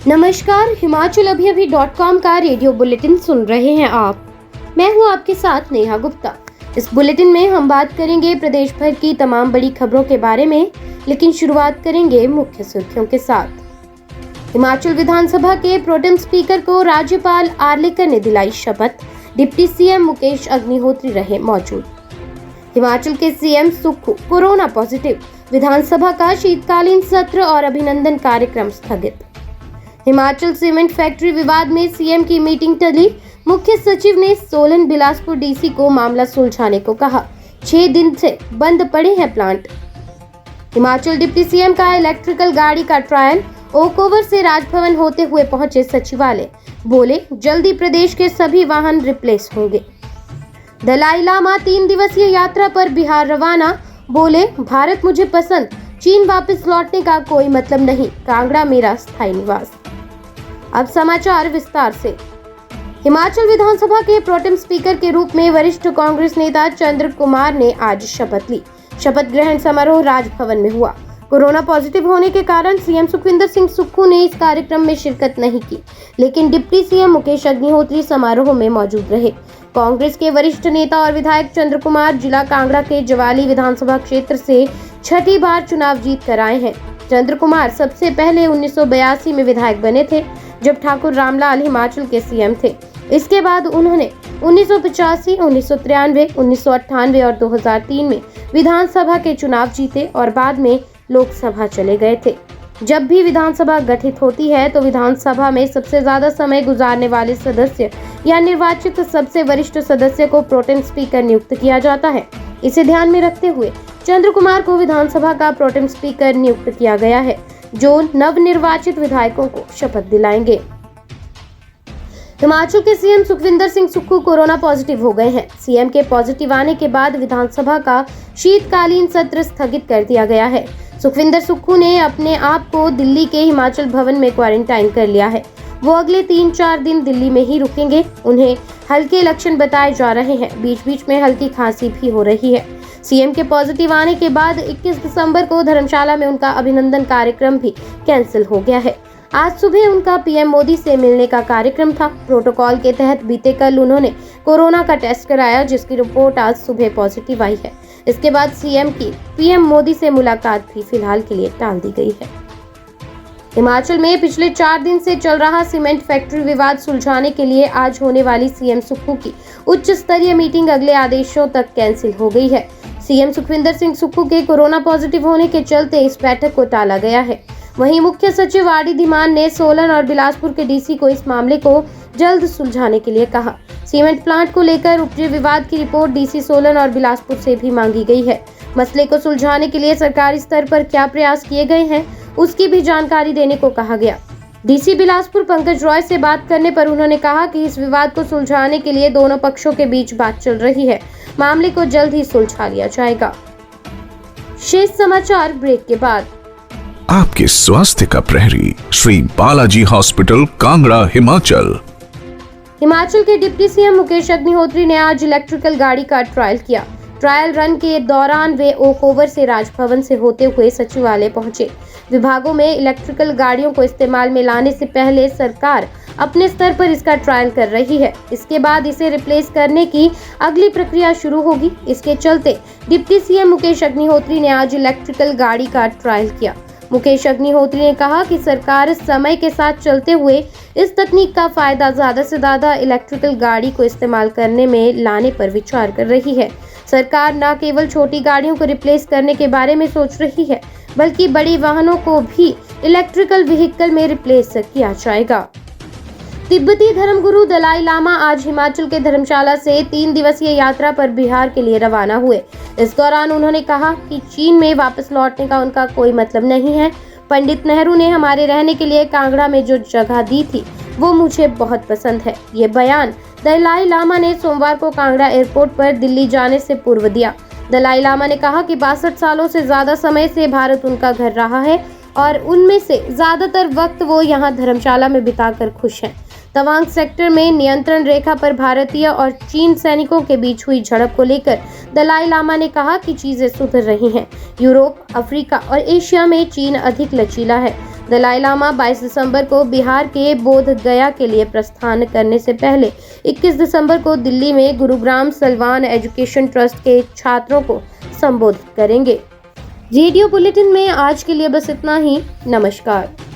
नमस्कार, himachalavhi.com का radio bulletin सुन रहे हैं आप। मैं हूं आपके साथ नेहा गुप्ता। इस बुलेटिन में हम बात करेंगे प्रदेश भर की तमाम बड़ी खबरों के बारे में, लेकिन शुरुआत करेंगे मुख्य सुर्खियों के साथ। हिमाचल विधानसभा के प्रोटेम स्पीकर को राज्यपाल आर्लेकर ने दिलाई शपथ। डिप्टी सीएम मुकेश अग्निहोत्री रहे मौजूद। हिमाचल के सीएम सुक्खू कोरोना पॉजिटिव। विधानसभा का शीतकालीन सत्र और अभिनंदन कार्यक्रम स्थगित। हिमाचल सीमेंट फैक्ट्री विवाद में सीएम की मीटिंग टली। मुख्य सचिव ने सोलन बिलासपुर डीसी को मामला सुलझाने को कहा। 6 दिन से बंद पड़े हैं प्लांट। हिमाचल डिप्टी सीएम का इलेक्ट्रिकल गाड़ी का ट्रायल। ओक ओवर से राजभवन होते हुए पहुंचे सचिवालय। बोले जल्दी प्रदेश के सभी वाहन रिप्लेस होंगे। दलाई लामा 3 दिवसीय यात्रा पर बिहार रवाना। बोले भारत मुझे पसंद, चीन वापस लौटने का कोई मतलब नहीं, कांगड़ा मेरा स्थायी निवास। अब समाचार विस्तार से। हिमाचल विधानसभा के प्रोटेम स्पीकर के रूप में वरिष्ठ कांग्रेस नेता चंद्र कुमार ने आज शपथ ली। शपथ ग्रहण समारोह राजभवन में हुआ। कोरोना पॉजिटिव होने के कारण सीएम सुखविंदर सिंह सुक्खू ने इस कार्यक्रम में शिरकत नहीं की, लेकिन डिप्टी सीएम मुकेश अग्निहोत्री समारोह में मौजूद रहे। कांग्रेस के वरिष्ठ नेता और विधायक चंद्र कुमार जिला कांगड़ा के जवाली विधानसभा क्षेत्र से 6ठी बार चुनाव जीत कर आए हैं। चंद्र कुमार सबसे पहले 1982 में विधायक बने थे, जब ठाकुर रामलाल हिमाचल के सीएम थे। इसके बाद उन्होंने 1985, 1993, 1998 और 2003 में विधानसभा के चुनाव जीते और बाद में लोकसभा चले गए थे। जब भी विधानसभा गठित होती है तो विधानसभा में सबसे ज्यादा समय गुजारने वाले सदस्य या निर्वाचित सबसे वरिष्ठ सदस्य को प्रोटेम स्पीकर नियुक्त किया जाता है। इसे ध्यान में रखते हुए चंद्र कुमार को विधानसभा का प्रोटेम स्पीकर नियुक्त किया गया है, जो नवनिर्वाचित विधायकों को शपथ दिलाएंगे। हिमाचल के CM Sukhvinder Singh Sukhu corona positive हो गए हैं। सीएम के पॉजिटिव आने के बाद विधानसभा का शीतकालीन सत्र स्थगित कर दिया गया है। सुखविंदर सुक्खू ने अपने आप को दिल्ली के हिमाचल भवन में क्वारंटाइन कर लिया है। वो अगले 3-4 दिन दिल्ली में ही रुकेंगे। उन्हें हल्के लक्षण बताए जा रहे हैं। बीच बीच में हल्की खांसी भी हो रही है। सीएम के पॉजिटिव आने के बाद 21 दिसंबर को धर्मशाला में उनका अभिनंदन कार्यक्रम भी कैंसिल हो गया है। आज सुबह उनका पीएम मोदी से मिलने का कार्यक्रम था। प्रोटोकॉल के तहत बीते कल उन्होंने कोरोना का टेस्ट कराया, जिसकी रिपोर्ट आज सुबह पॉजिटिव आई है। इसके बाद सीएम की पीएम मोदी से मुलाकात भी फिलहाल के लिए टाल दी गई है। हिमाचल में पिछले 4 दिन से चल रहा सीमेंट फैक्ट्री विवाद सुलझाने के लिए आज होने वाली सीएम सुक्खू की उच्च स्तरीय मीटिंग अगले आदेशों तक कैंसिल हो गई है। सीएम सुखविंदर सिंह सुक्खू के कोरोना पॉजिटिव होने के चलते इस बैठक को टाला गया है। वहीं मुख्य सचिव आरडी धीमान ने सोलन और बिलासपुर के डीसी को इस मामले को जल्द सुलझाने के लिए कहा। सीमेंट प्लांट को लेकर उपजे विवाद की रिपोर्ट डीसी सोलन और बिलासपुर से भी मांगी गई है। मसले को सुलझाने के लिए सरकारी स्तर पर क्या प्रयास किए गए हैं, उसकी भी जानकारी देने को कहा गया। डीसी बिलासपुर पंकज रॉय से बात करने पर उन्होंने कहा कि इस विवाद को सुलझाने के लिए दोनों पक्षों के बीच बात चल रही है। मामले को जल्द ही सुलझा लिया जाएगा। शेष समाचार ब्रेक के बाद। आपके स्वास्थ्य का प्रहरी श्री बालाजी हॉस्पिटल कांगड़ा हिमाचल। हिमाचल के डिप्टी सीएम मुकेश अग्निहोत्री ने आज इलेक्ट्रिकल गाड़ी का ट्रायल किया। ट्रायल रन के दौरान वे ओक ओवर से राजभवन से होते हुए सचिवालय पहुंचे। विभागों में इलेक्ट्रिकल गाड़ियों को इस्तेमाल में लाने से पहले सरकार अपने स्तर पर इसका ट्रायल कर रही है। इसके बाद इसे रिप्लेस करने की अगली प्रक्रिया शुरू होगी। इसके चलते डिप्टी सीएम मुकेश अग्निहोत्री ने आज इलेक्ट्रिकल गाड़ी का ट्रायल किया। मुकेश अग्निहोत्री ने कहा कि सरकार समय के साथ चलते हुए इस तकनीक का फायदा ज्यादा से ज्यादा इलेक्ट्रिकल गाड़ी को इस्तेमाल करने में लाने पर विचार कर रही है। सरकार न केवल छोटी गाड़ियों को रिप्लेस करने के बारे में सोच रही है, बल्कि बड़ी वाहनों को भी इलेक्ट्रिकल व्हीकल में रिप्लेस किया जाएगा। तिब्बती धर्मगुरु दलाई लामा आज हिमाचल के धर्मशाला से 3 दिवसीय यात्रा पर बिहार के लिए रवाना हुए। इस दौरान उन्होंने कहा कि चीन में वापस लौटने का उनका कोई मतलब नहीं है। पंडित नेहरू ने हमारे रहने के लिए कांगड़ा में जो जगह दी थी वो मुझे बहुत पसंद है। ये बयान दलाई लामा ने सोमवार को कांगड़ा एयरपोर्ट पर दिल्ली जाने से पूर्व दिया। दलाई लामा ने कहा कि 62 सालों से ज्यादा समय से भारत उनका घर रहा है और उनमें से ज्यादातर वक्त वो यहाँ धर्मशाला में बिताकर खुश हैं। तवांग सेक्टर में नियंत्रण रेखा पर भारतीय और चीन सैनिकों के बीच हुई झड़प को लेकर दलाई लामा ने कहा कि चीजें सुधर रही हैं। यूरोप, अफ्रीका और एशिया में चीन अधिक लचीला है। दलाई लामा 22 दिसंबर को बिहार के बोध गया के लिए प्रस्थान करने से पहले 21 दिसंबर को दिल्ली में गुरुग्राम सलवान एजुकेशन ट्रस्ट के छात्रों को संबोधित करेंगे। रेडियो बुलेटिन में आज के लिए बस इतना ही। नमस्कार।